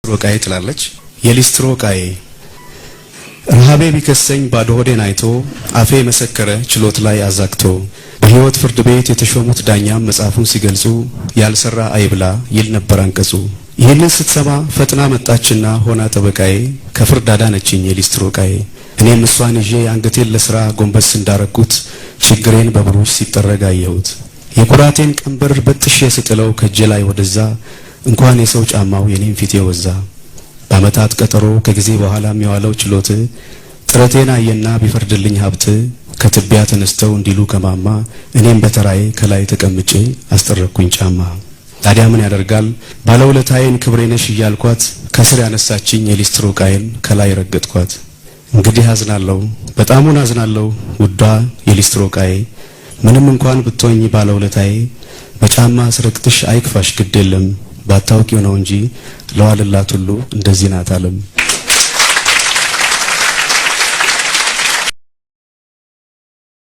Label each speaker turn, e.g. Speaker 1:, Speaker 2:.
Speaker 1: ሮቃዬ ትላለች። የሊስትሮ ቃዬ ረሃቤ ቢከሰኝ ባዶ ሆዴን አይቶ አፌ መሰከረ ችሎት ላይ አዛግቶ በሕይወት ፍርድ ቤት የተሾሙት ዳኛም መጽሐፉን ሲገልጹ ያልሰራ አይብላ ይል ነበር አንቀጹ። ይህንን ስትሰማ ፈጥና መጣችና ሆና ጠበቃዬ ከፍርድ አዳነችኝ የሊስትሮ ቃዬ። እኔም እሷን ይዤ አንገቴን ለስራ ጎንበስ እንዳረኩት ችግሬን በብሩሽ ሲጠረግ አየሁት። የኩራቴን ቀንበር በጥሼ ስጥለው ከእጄ ላይ ወደዛ እንኳን የሰው ጫማው የኔን ፊት የወዛ። በአመታት ቀጠሮ ከጊዜ በኋላ የሚዋለው ችሎት ጥረቴን አየና ቢፈርድልኝ ሀብት ከትቢያ ተነስተው እንዲሉ ከማማ እኔም በተራዬ ከላይ ተቀምጬ አስጠረኩኝ ጫማ። ታዲያ ምን ያደርጋል ባለውለታዬን ክብሬነሽ እያልኳት ከስር ያነሳችኝ የሊስትሮ ቃዬን ከላይ ረገጥኳት። እንግዲህ አዝናለሁ በጣሙን አዝናለሁ ውዷ የሊስትሮ ቃዬ። ምንም እንኳን ብትሆኝ ባለውለታዬ በጫማ ስረግጥሽ አይክፋሽ ግድ የለም ባታውቂው ነው እንጂ ለዋልላት ሁሉ እንደዚህ ናት ዓለም።